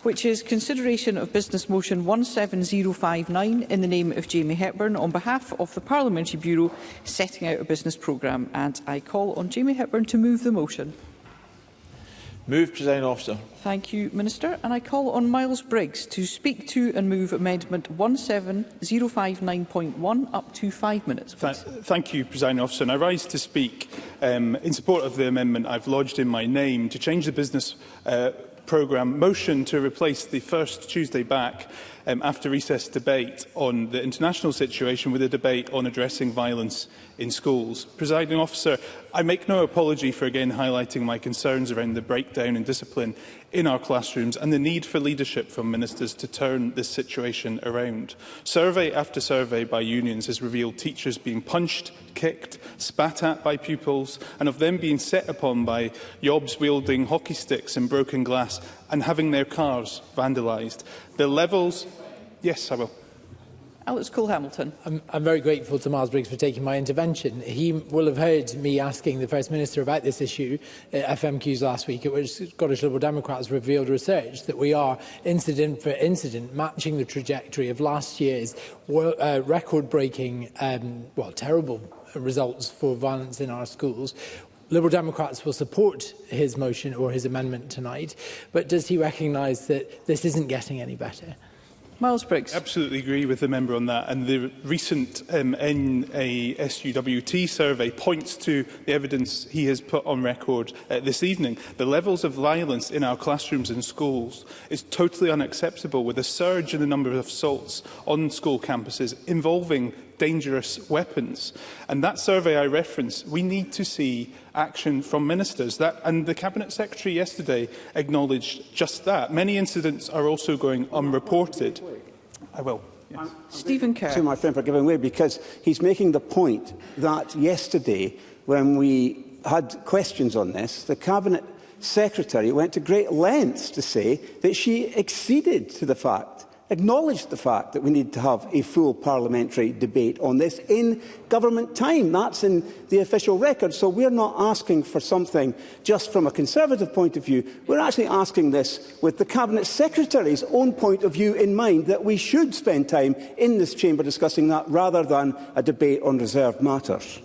which is consideration of Business Motion 17059 in the name of Jamie Hepburn on behalf of the Parliamentary Bureau setting out a business programme. And I call on Jamie Hepburn to move the motion. Move, Presiding Officer. Thank you, Minister. And I call on Miles Briggs to speak to and move Amendment 17059.1 up to 5 minutes. Thank you, Presiding Officer. And I rise to speak in support of the amendment I've lodged in my name to change the business programme motion to replace the first Tuesday back after recess debate on the international situation with a debate on addressing violence in schools. Presiding Officer, I make no apology for again highlighting my concerns around the breakdown in discipline in our classrooms and the need for leadership from ministers to turn this situation around. Survey after survey by unions has revealed teachers being punched, kicked, spat at by pupils, and of them being set upon by yobs wielding hockey sticks and broken glass and having their cars vandalised. The levels... Yes, I will. Alex Cole-Hamilton. I'm very grateful to Miles Briggs for taking my intervention. He will have heard me asking the First Minister about this issue at FMQs last week, at which Scottish Liberal Democrats revealed research that we are, incident for incident, matching the trajectory of last year's record-breaking, terrible results for violence in our schools. Liberal Democrats will support his motion or his amendment tonight, but does he recognise that this isn't getting any better? Miles Briggs. I absolutely agree with the member on that, and the recent NASUWT survey points to the evidence he has put on record this evening. The levels of violence in our classrooms and schools is totally unacceptable, with a surge in the number of assaults on school campuses involving dangerous weapons. And that survey I reference, we need to see action from ministers. And the Cabinet Secretary yesterday acknowledged just that. Many incidents are also going unreported. I will. Yes. Stephen Kerr. To my friend for giving way, because he's making the point that yesterday, when we had questions on this, the Cabinet Secretary went to great lengths to say that she acceded to the fact, acknowledged the fact that we need to have a full parliamentary debate on this in government time. That's in the official record. So we're not asking for something just from a Conservative point of view. We're actually asking this with the Cabinet Secretary's own point of view in mind, that we should spend time in this chamber discussing that rather than a debate on reserved matters.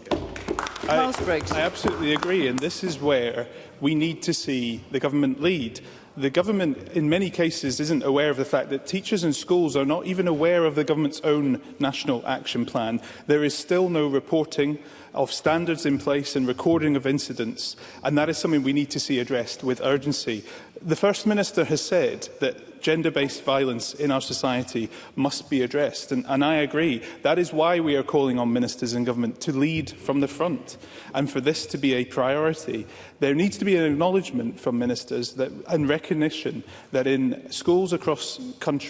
Miles Briggs. I absolutely agree, and this is where we need to see the government lead. The government, in many cases, isn't aware of the fact that teachers and schools are not even aware of the government's own national action plan. There is still no reporting of standards in place and recording of incidents, and that is something we need to see addressed with urgency. The First Minister has said that gender-based violence in our society must be addressed, and I agree. That is why we are calling on ministers and government to lead from the front, and for this to be a priority. There needs to be an acknowledgement from ministers and recognition that in schools across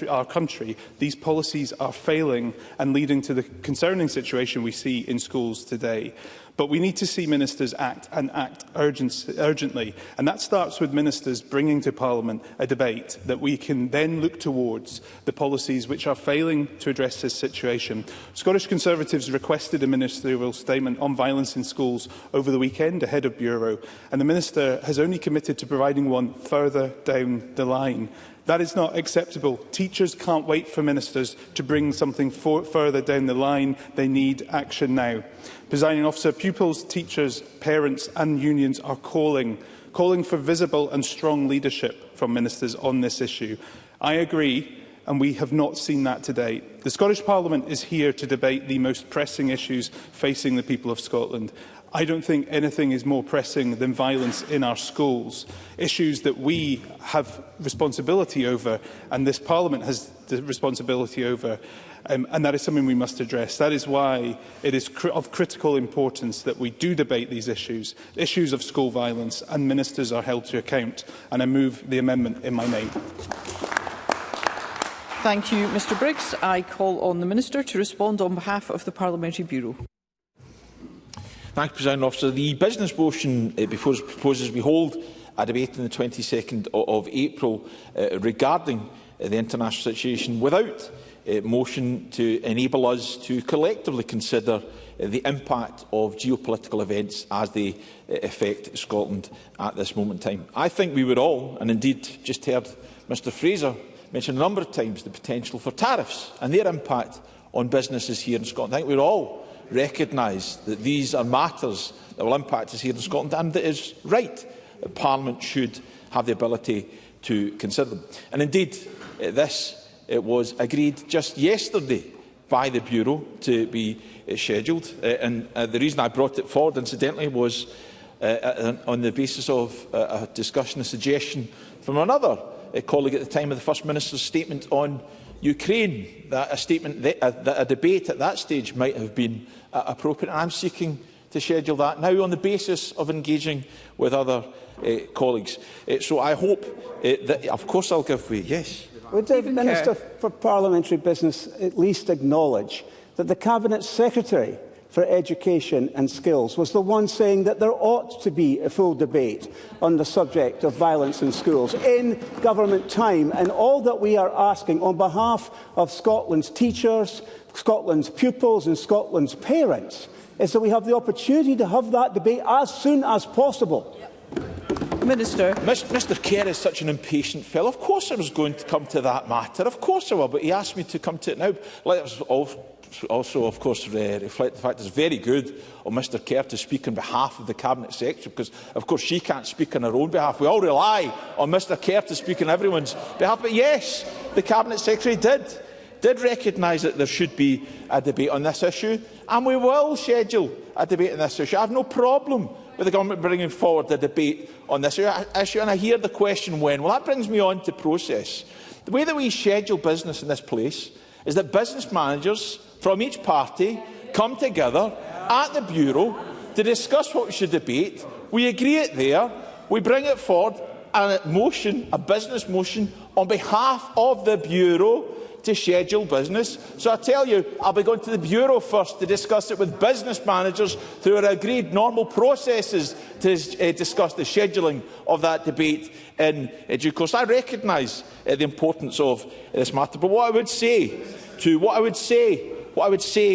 our country, these policies are failing and leading to the concerning situation we see in schools today. But we need to see ministers act, and act urgently. And that starts with ministers bringing to Parliament a debate that we can then look towards the policies which are failing to address this situation. Scottish Conservatives requested a ministerial statement on violence in schools over the weekend ahead of Bureau, and the Minister has only committed to providing one further down the line. That is not acceptable. Teachers can't wait for ministers to bring something further down the line. They need action now. Presiding Officer, pupils, teachers, parents and unions are calling for visible and strong leadership from ministers on this issue. I agree, and we have not seen that today. The Scottish Parliament is here to debate the most pressing issues facing the people of Scotland. I don't think anything is more pressing than violence in our schools, issues that we have responsibility over and this Parliament has the responsibility over, and that is something we must address. That is why it is of critical importance that we do debate these issues of school violence, and ministers are held to account, and I move the amendment in my name. Thank you, Mr Briggs. I call on the Minister to respond on behalf of the Parliamentary Bureau. Thank you, Presiding Officer. The business motion before us proposes we hold a debate on the 22nd of April regarding the international situation without motion to enable us to collectively consider the impact of geopolitical events as they affect Scotland at this moment in time. I think we would all, and indeed just heard Mr Fraser mentioned a number of times the potential for tariffs and their impact on businesses here in Scotland. I think we all recognise that these are matters that will impact us here in Scotland, and it is right that Parliament should have the ability to consider them. And indeed, this was agreed just yesterday by the Bureau to be scheduled. The reason I brought it forward, incidentally, was on the basis of a discussion, a suggestion from another colleague at the time of the First Minister's statement on Ukraine, that a debate at that stage might have been appropriate. And I'm seeking to schedule that now on the basis of engaging with other colleagues. So I hope that, of course, I'll give way. Yes. Would the Minister for Parliamentary Business at least acknowledge that the Cabinet Secretary for Education and Skills was the one saying that there ought to be a full debate on the subject of violence in schools in government time, and all that we are asking on behalf of Scotland's teachers, Scotland's pupils and Scotland's parents is that we have the opportunity to have that debate as soon as possible? Minister. Mr Kerr is such an impatient fellow. Of course I was going to come to that matter. Of course I will, but he asked me to come to it now. Let us also, of course, reflect the fact it's very good of Mr Kerr to speak on behalf of the Cabinet Secretary, because, of course, she can't speak on her own behalf. We all rely on Mr Kerr to speak on everyone's behalf. But yes, the Cabinet Secretary did recognise that there should be a debate on this issue, and we will schedule a debate on this issue. I have no problem with the government bringing forward a debate on this issue, and I hear the question when. Well, that brings me on to process. The way that we schedule business in this place is that business managers from each party come together at the Bureau to discuss what we should debate. We agree it there, we bring it forward, a business motion on behalf of the Bureau to schedule business. So I tell you, I'll be going to the Bureau first to discuss it with business managers through our agreed normal processes to discuss the scheduling of that debate in due course. I recognise the importance of this matter, but what I would say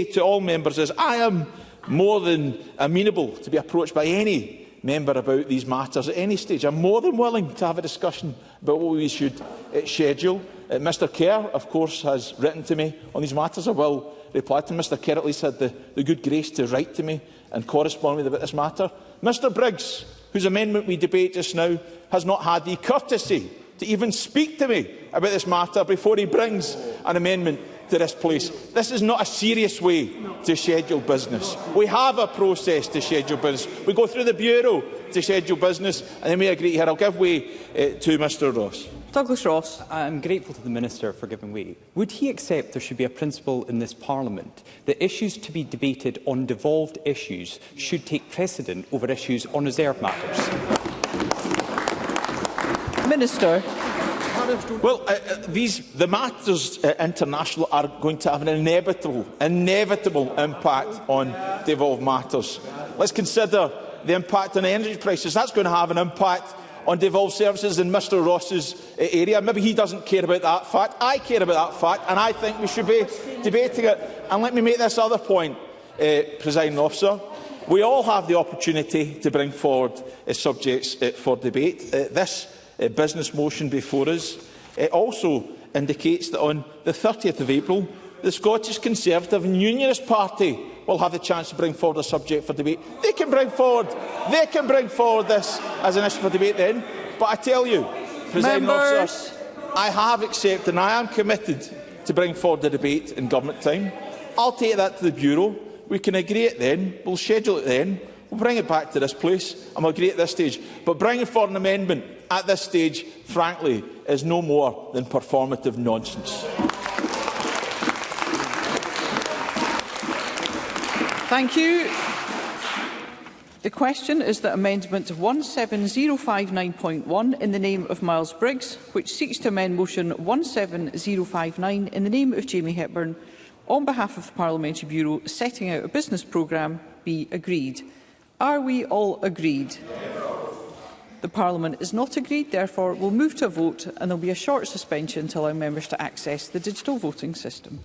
to all members is I am more than amenable to be approached by any member about these matters at any stage. I'm more than willing to have a discussion about what we should schedule. Mr Kerr, of course, has written to me on these matters. I will reply to him. Mr Kerr at least had the good grace to write to me and correspond with me about this matter. Mr Briggs, whose amendment we debate just now, has not had the courtesy to even speak to me about this matter before he brings an amendment to this place. This is not a serious way to schedule business. We have a process to schedule business. We go through the Bureau to schedule business, and then we agree here. I'll give way to Mr Ross. Douglas Ross. I'm grateful to the Minister for giving way. Would he accept there should be a principle in this Parliament that issues to be debated on devolved issues should take precedent over issues on reserved matters? Minister. Well, the matters international are going to have an inevitable impact on devolved matters. Let's consider the impact on energy prices. That's going to have an impact on devolved services in Mr Ross's area. Maybe he doesn't care about that fact. I care about that fact, and I think we should be debating it. And let me make this other point, Presiding Officer. We all have the opportunity to bring forward subjects for debate. This business motion before us also indicates that on the 30th of April, the Scottish Conservative and Unionist Party will have the chance to bring forward a subject for debate. They can bring forward this as an issue for debate then. But I tell you, Presiding Officer, I have accepted and I am committed to bring forward the debate in government time. I'll take that to the Bureau. We can agree it then. We'll schedule it then. We'll bring it back to this place and we'll agree at this stage. But bringing forward an amendment at this stage, frankly, is no more than performative nonsense. Thank you. The question is that Amendment 17059.1 in the name of Miles Briggs, which seeks to amend Motion 17059 in the name of Jamie Hepburn, on behalf of the Parliamentary Bureau setting out a business programme, be agreed. Are we all agreed? The Parliament is not agreed, therefore we'll move to a vote and there will be a short suspension to allow members to access the digital voting system.